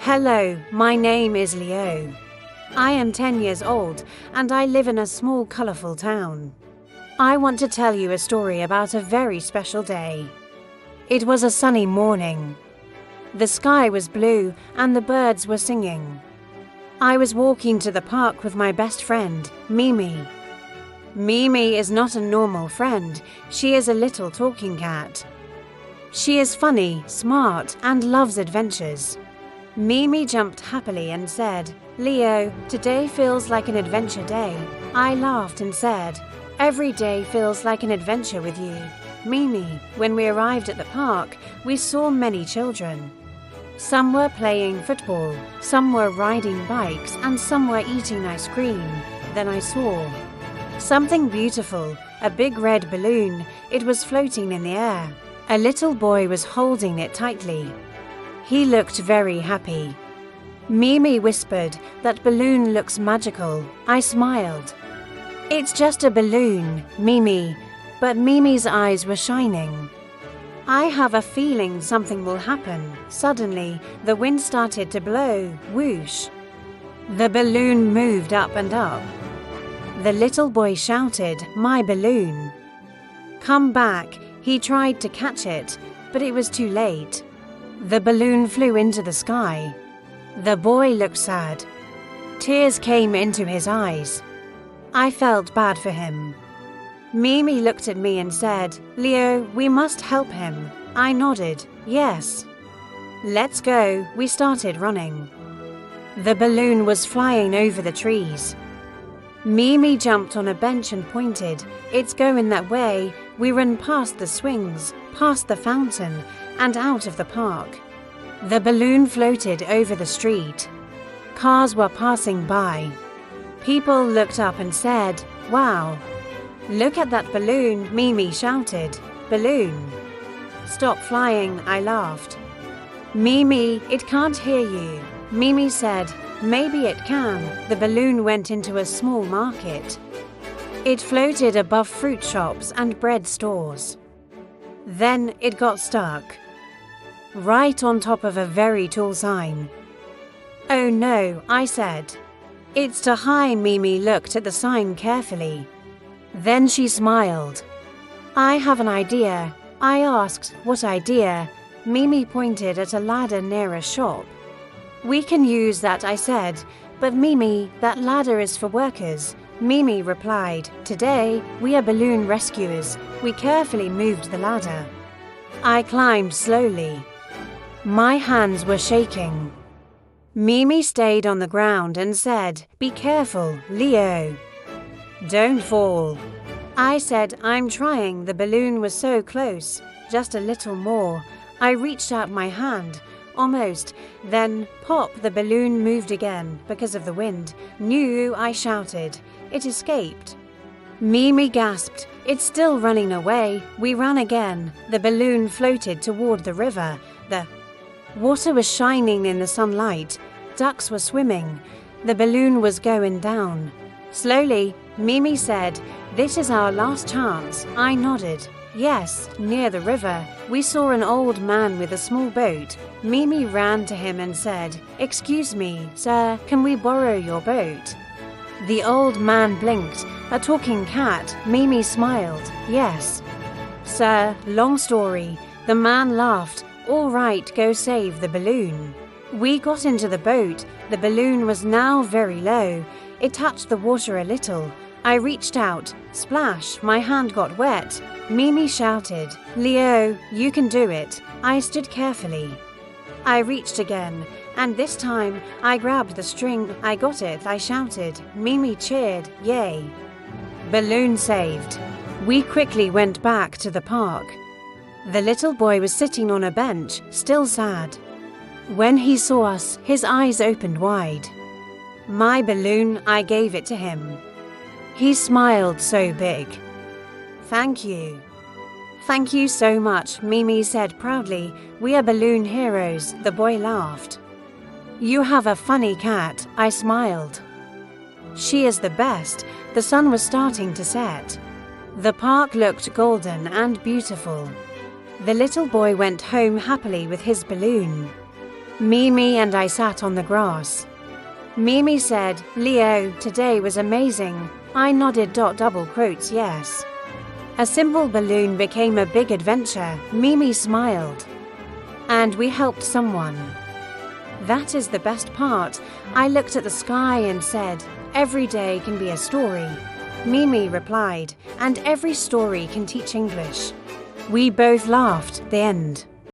Hello, my name is Leo. I am 10 years old and I live in a small, colorful town. I want to tell you a story about a very special day. It was a sunny morning. The sky was blue and the birds were singing. I was walking to the park with my best friend, Mimi. Mimi is not a normal friend. She is a little talking cat. She is funny, smart, and loves adventures. Mimi jumped happily and said, "Leo, today feels like an adventure day." I laughed and said, "Every day feels like an adventure with you, Mimi." When we arrived at the park, we saw many children. Some were playing football, some were riding bikes, and some were eating ice cream. Then I saw something beautiful, a big red balloon. It was floating in the air. A little boy was holding it tightly. He looked very happy. Mimi whispered, "That balloon looks magical." I smiled. "It's just a balloon, Mimi," but Mimi's eyes were shining. I have a feeling something will happen. Suddenly, the wind started to blow, whoosh. The balloon moved up and up. The little boy shouted, "My balloon." "Come back." He tried to catch it, but it was too late. The balloon flew into the sky. The boy looked sad. Tears came into his eyes. I felt bad for him. Mimi looked at me and said, "Leo, we must help him." I nodded, "Yes." "Let's go." We started running. The balloon was flying over the trees. Mimi jumped on a bench and pointed, "It's going that way." We ran past the swings, past the fountain, and out of the park. The balloon floated over the street. Cars were passing by. People looked up and said, "Wow, look at that balloon," Mimi shouted. "Balloon. Stop flying," I laughed. "Mimi, it can't hear you." Mimi said, "Maybe it can." The balloon went into a small market. It floated above fruit shops and bread stores. Then it got stuck right on top of a very tall sign. "Oh no," I said. "It's too high." Mimi looked at the sign carefully. Then she smiled. "I have an idea." I asked, "What idea?" Mimi pointed at a ladder near a shop. "We can use that," I said. "But Mimi, that ladder is for workers." Mimi replied, "Today, we are balloon rescuers." We carefully moved the ladder. I climbed slowly. My hands were shaking. Mimi stayed on the ground and said, "Be careful, Leo. Don't fall." I said, "I'm trying." The balloon was so close. Just a little more. I reached out my hand. Almost. Then, pop, the balloon moved again because of the wind. "No," I shouted. It escaped. Mimi gasped, "It's still running away." We ran again. The balloon floated toward the river. The water was shining in the sunlight. Ducks were swimming. The balloon was going down. Slowly, Mimi said, "This is our last chance." I nodded. Yes, near the river, we saw an old man with a small boat. Mimi ran to him and said, "Excuse me, sir, can we borrow your boat?" The old man blinked. "A talking cat." Mimi smiled. "Yes." "Sir, long story." The man laughed. "All right, go save the balloon." We got into the boat. The balloon was now very low. It touched the water a little. I reached out. Splash, my hand got wet. Mimi shouted, "Leo, you can do it." I stood carefully. I reached again, and this time I grabbed the string. "I got it," I shouted. Mimi cheered, "Yay." Balloon saved. We quickly went back to the park. The little boy was sitting on a bench, still sad. When he saw us, his eyes opened wide. My balloon, I gave it to him. He smiled so big. "Thank you." "Thank you so much," Mimi said proudly. "We are balloon heroes." The boy laughed. "You have a funny cat," I smiled. "She is the best." The sun was starting to set. The park looked golden and beautiful. The little boy went home happily with his balloon. Mimi and I sat on the grass. Mimi said, "Leo, today was amazing." I nodded double quotes yes. A simple balloon became a big adventure. Mimi smiled. And we helped someone. That is the best part. I looked at the sky and said, "Every day can be a story." Mimi replied, "And every story can teach English." We both laughed. The end.